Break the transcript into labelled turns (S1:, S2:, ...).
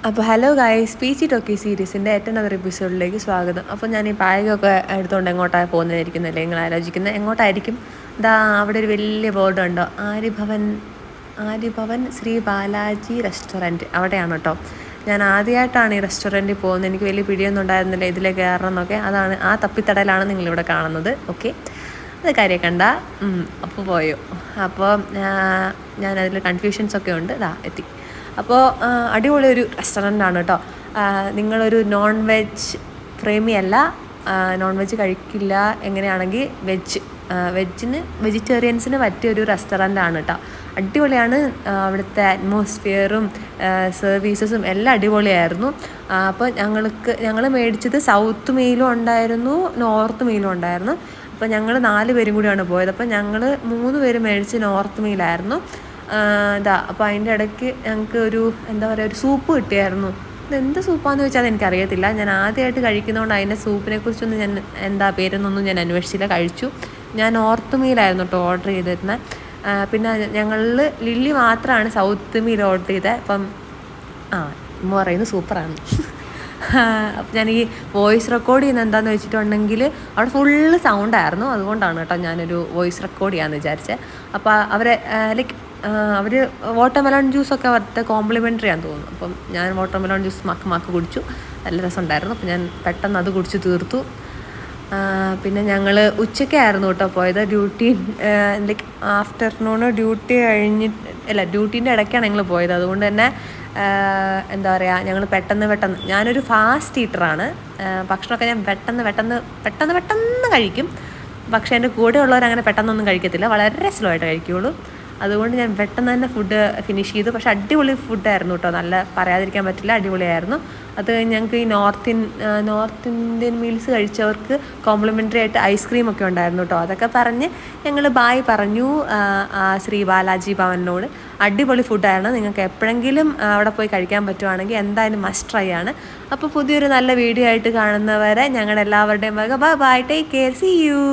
S1: അപ്പോൾ hello guys, P G talkie സീരീസിൻ്റെ ഏറ്റവും നല്ലൊരു എപ്പിസോഡിലേക്ക് സ്വാഗതം. അപ്പോൾ ഞാൻ ഈ ബാഗൊക്കെ എടുത്തുകൊണ്ട് എങ്ങോട്ടാണ് പോകുന്നതായിരിക്കുന്നല്ലേ നിങ്ങൾ ആലോചിക്കുന്നത്? എങ്ങോട്ടായിരിക്കും? അവിടെ ഒരു വലിയ ബോർഡ് ഉണ്ടോ, ആര്യഭവൻ ശ്രീ ബാലാജി റെസ്റ്റോറൻറ്റ്, അവിടെയാണ് കേട്ടോ. ഞാൻ ആദ്യമായിട്ടാണ് ഈ റെസ്റ്റോറൻറ്റിൽ പോകുന്നത്. എനിക്ക് വലിയ പിടിയൊന്നും ഉണ്ടായിരുന്നില്ല ഇതിലേക്ക് കയറണം എന്നൊക്കെ. അതാണ് ആ തപ്പിത്തടയിലാണ് നിങ്ങളിവിടെ കാണുന്നത്. ഓക്കെ, അത് കാര്യം കണ്ട. അപ്പോൾ പോയോ. അപ്പോൾ ഞാനതിൽ കൺഫ്യൂഷൻസൊക്കെ ഉണ്ട്. എത്തി. അപ്പോൾ അടിപൊളി ഒരു റെസ്റ്റോറൻ്റാണ് കേട്ടോ. നിങ്ങളൊരു നോൺ വെജ് പ്രേമിയല്ല, നോൺ വെജ് കഴിക്കില്ല എങ്ങനെയാണെങ്കിൽ വെജിറ്റേറിയൻസിന് പറ്റിയൊരു റെസ്റ്റോറൻ്റാണ് കേട്ടോ. അടിപൊളിയാണ്. അവിടുത്തെ അറ്റ്മോസ്ഫിയറും സർവീസസും എല്ലാം അടിപൊളിയായിരുന്നു. അപ്പോൾ ഞങ്ങൾ മേടിച്ചത് സൗത്ത് മീലും ഉണ്ടായിരുന്നു, നോർത്ത് മീലും ഉണ്ടായിരുന്നു. അപ്പോൾ ഞങ്ങൾ 4 പേരും കൂടിയാണ് പോയത്. അപ്പോൾ ഞങ്ങൾ 3 പേര് മേടിച്ച് നോർത്ത് മീലായിരുന്നു. അപ്പോൾ അതിൻ്റെ ഇടയ്ക്ക് ഞങ്ങൾക്ക് ഒരു ഒരു സൂപ്പ് കിട്ടിയായിരുന്നു. ഇതെന്ത് സൂപ്പാന്ന് ചോദിച്ചാൽ എനിക്കറിയത്തില്ല. ഞാൻ ആദ്യമായിട്ട് കഴിക്കുന്നതുകൊണ്ട് അതിൻ്റെ സൂപ്പിനെ കുറിച്ചൊന്നും ഞാൻ പേരെന്നൊന്നും ഞാൻ അന്വേഷിച്ചില്ല, കഴിച്ചു. ഞാൻ നോർത്ത് മീലായിരുന്നു കേട്ടോ ഓർഡർ ചെയ്തിരുന്നത്. പിന്നെ ഞങ്ങളിൽ ലില്ലി മാത്രമാണ് സൗത്ത് മീൽ ഓർഡർ ചെയ്തത്. അപ്പം ഉമ്മ പറയുന്നത് സൂപ്പറാണ്. അപ്പം ഞാൻ ഈ വോയിസ് റെക്കോർഡ് ചെയ്യുന്നത് എന്താണെന്ന് വെച്ചിട്ടുണ്ടെങ്കിൽ അവിടെ ഫുള്ള് സൗണ്ടായിരുന്നു. അതുകൊണ്ടാണ് കേട്ടോ ഞാനൊരു വോയിസ് റെക്കോർഡ് ചെയ്യാമെന്ന് വിചാരിച്ചത്. അപ്പോൾ അവർ വാട്ടർമെലൺ ജ്യൂസൊക്കെ അവരുടെ കോംപ്ലിമെൻ്ററി ആണെന്ന് തോന്നുന്നു. അപ്പം ഞാൻ വാട്ടർമെലൺ ജ്യൂസ് മക്ക് കുടിച്ചു. നല്ല രസമുണ്ടായിരുന്നു. അപ്പം ഞാൻ പെട്ടെന്ന് അത് കുടിച്ച് തീർത്തു. പിന്നെ ഞങ്ങൾ ഉച്ചയ്ക്കായിരുന്നു കേട്ടോ പോയത്. ആഫ്റ്റർനൂണ് ഡ്യൂട്ടീൻ്റെ ഇടയ്ക്കാണ് ഞങ്ങൾ പോയത്. അതുകൊണ്ട് തന്നെ ഞങ്ങൾ പെട്ടെന്ന് ഞാനൊരു ഫാസ്റ്റ് ഈറ്ററാണ്. ഭക്ഷണമൊക്കെ ഞാൻ പെട്ടെന്ന് കഴിക്കും. പക്ഷേ എൻ്റെ കൂടെ ഉള്ളവരങ്ങനെ പെട്ടെന്നൊന്നും കഴിക്കത്തില്ല, വളരെ സ്ലോ ആയിട്ട് കഴിക്കുകയുള്ളൂ. അതുകൊണ്ട് ഞാൻ പെട്ടെന്ന് തന്നെ ഫുഡ് ഫിനിഷ് ചെയ്തു. പക്ഷേ അടിപൊളി ഫുഡായിരുന്നു കേട്ടോ, നല്ല പറയാതിരിക്കാൻ പറ്റില്ല, അടിപൊളിയായിരുന്നു. അത് ഞങ്ങൾക്ക് ഈ നോർത്ത് ഇന്ത്യൻ മീൽസ് കഴിച്ചവർക്ക് കോംപ്ലിമെൻ്ററി ആയിട്ട് ഐസ്ക്രീമൊക്കെ ഉണ്ടായിരുന്നു കേട്ടോ. അതൊക്കെ പറഞ്ഞ് ഞങ്ങൾ ബായ് പറഞ്ഞു ശ്രീ ബാലാജി ഭവനോട്. അടിപൊളി ഫുഡായിരുന്നു. നിങ്ങൾക്ക് എപ്പോഴെങ്കിലും അവിടെ പോയി കഴിക്കാൻ പറ്റുവാണെങ്കിൽ എന്തായാലും മസ്റ്റ് ട്രൈ ആണ്. അപ്പോൾ പുതിയൊരു നല്ല വീഡിയോ ആയിട്ട് കാണുന്നവരെ ഞങ്ങളുടെ എല്ലാവരുടെയും bye, take care, see U.